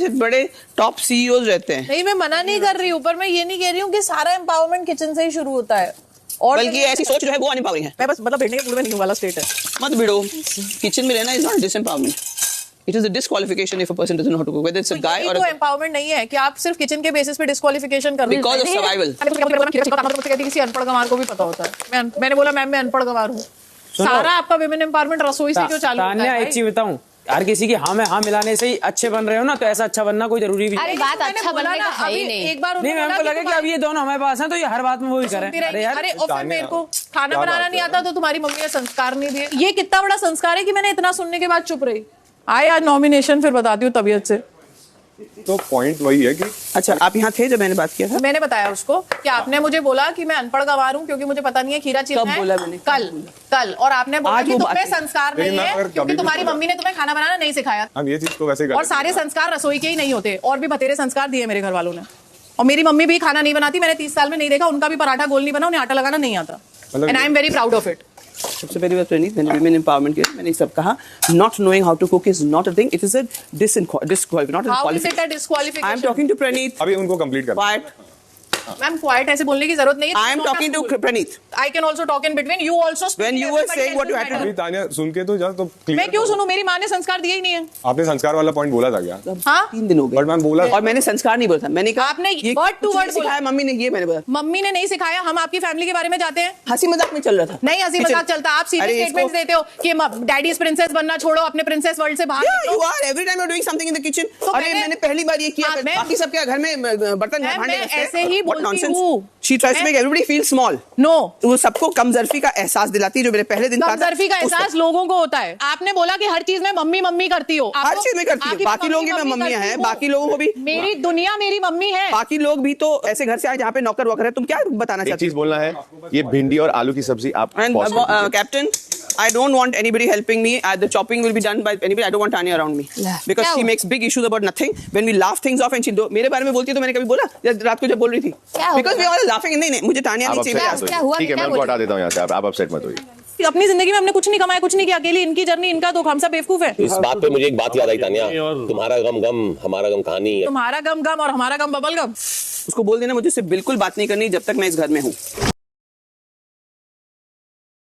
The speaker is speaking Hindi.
बड़े टॉप सीईओज रहते हैं। नहीं, मैं मना नहीं कर रही हूँ, पर मैं ये नहीं कह रही हूँ कि सारा एम्पावरमेंट किचन से ही शुरू होता है। और बल्कि ऐसी सोच जो है वो अनएम्पावरिंग है। मैं बस मतलब भिड़ने के मूड में नहीं हूँ वाला स्टेट है। मत भिड़ो, किचन में रहना is not disempowerment, it is a disqualification if a person doesn't know how to cook, whether it's a guy or तो एम्पावरमेंट नहीं है कि आप सिर्फ किचन के बेसिस पे डिस्क्वालिफिकेशन कर रहे हो। Because of survival. किसी अनपढ़ गंवार को भी पता होता है। मैंने बोला मैम मैं अनपढ़ गंवार हूँ। सारा आपका विमेन एम्पावरमेंट रसोई से क्यों चालू होता है? एक चीज बताऊं, हर किसी की हाँ में हाँ मिलाने से ही अच्छे बन रहे हो ना, तो ऐसा अच्छा बनना कोई जरूरी भी अरे नहीं। बात अच्छा बनने का है ही नहीं। एक बार नहीं, मैम को लगे कि अब ये दोनों हमारे पास हैं तो ये हर बात में वही करें। अरे यार, अरे और फिर मेरे को खाना बनाना नहीं आता तो तुम्हारी मम्मी ने संस्कार नहीं दिए। ये कितना बड़ा संस्कार है कि मैंने इतना सुनने के बाद चुप रही। आए आज नॉमिनेशन, फिर बताती हूँ तबीयत से। तो पॉइंट वही है कि अच्छा, आप यहाँ थे जब मैंने बात किया था? मैंने बताया उसको कि आपने मुझे बोला कि मैं अनपढ़ गंवार हूँ क्योंकि मुझे पता नहीं है खीरा छीलना कब है। बोला मैंने? कल और आपने बोला आज कि वो तुम्हें बात- संस्कार नहीं लेकिन मैं है अगर क्योंकि कभी तुम्हारी भी- मम्मी ने तुम्हें खाना बनाना नहीं सिखाया। हम ये चीज तो वैसे ही और सारे संस्कार रसोई के ही नहीं होते, और भी बतेरे संस्कार दिए मेरे घर वालों ने। और मेरी मम्मी भी खाना नहीं बनाती, मैंने 30 साल में नहीं देखा उनका भी पराठा गोल नहीं बना, उन्हें आटा लगाना नहीं आता। And I am very proud of it. सबसे पहली बात प्रणीत, मैंने विमेन एम्पावरमेंट के मैंने सब कहा, not knowing how to cook is not a thing, it is a disqualification, not a how is it a qualification. I am disqualification? Talking to Praneet. अभी उनको कंप्लीट कर क्वाइट, मैम क्वाइट ऐसे बोलने की जरूरत नहीं है। I am talking to Praneet. I can also talk in between. You also speak. When you were Everybody saying what you else's had to matter. अभी तानिया सुन के तो जा तो clear मैं क्यों करो। सुनूं? मेरी माँ ने संस्कार दिए ही नहीं है। आपने संस्कार वाला पॉइंट बोला था क्या? हाँ? 3 दिन हो गए बट मैम बोला और मैंने संस्कार नहीं बोला था। मैंने कहा आपने ये word to कुछ word नहीं सिखाया, मम्मी ने ये मैंने बोला। मम्मी ने नहीं सिखाया। हम आपकी फैमिली के बारे में जाते हैं। हंसी मजाक में चल रहा था। नहीं हंसी मजाक चलता। आप सीधे अरे स्टेटमेंट्स इसको- देते हो कि डैडीज प्रिंसेस बनना छोड़ो, अपने प्रिंसेस वर्ल्ड से बाहर Yeah, निकलो। you are. Every time you're doing something in the kitchen. तो अरे मैंने पहली बार ये किया, हाँ, मैं- बाकी सबके घर में बर्तन मैम, भांडे मैं रखते हैं। ऐसे ही What बोलती nonsense. हूँ। She tries to make everybody feel small. No, वो सबको कमजोरी का एहसास दिलाती है, जो मेरे पहले दिन कहा था। कमजोरी का उसको- एहसास लोगों को होता है। आपने बोला कि हर चीज में मम्मी मम्मी करती हो। हर आपको- चीज में करती है। आपकी बाकी लोगों की मैं मम्मियां करती हैं, हूँ। बाकी लोगों को भी, मेरी दुनिया मेरी मम्मी है। बाकी लोग भी तो ऐसे घर से आए जहाँ पे नौकर वोकर है। तुम क्या बताना एक चाहते चीज बोलना है, ये भिंडी और आलू की सब्जी आप हो? pause कर दीजिए। Captain, I don't want anybody helping me. The chopping will be done by anybody. I don't want Tanya around me because क्या she हुआ? makes big issues about nothing. When we laugh things off and she मेरे बारे में बोलती है तो मैंने कभी बोला रात को जब बोल रही थी? क्या हुआ? Because we all laughing. नहीं, मुझे तानिया आप नहीं अपसेट चाहिए। मत क्या होइए। हुआ? ठीक है, क्या मैं उनको बोली? हटा देता हूँ यहाँ से। आप अपसेट मत होइए। अपनी जिंदगी में हमने कुछ नहीं कमाया, कुछ नहीं किया। अकेली इनकी जर्नी, इनका दुख, हम सब बेवकूफ है। इस बात पे मुझे एक बात याद आई तानिया, तुम्हारा गम गम हमारा गम कहानी। तुम्हारा गम गम और हमारा गम बबल गम। उसको बोल देना मुझे उससे बिल्कुल बात नहीं करनी जब तक मैं इस घर में हूँ।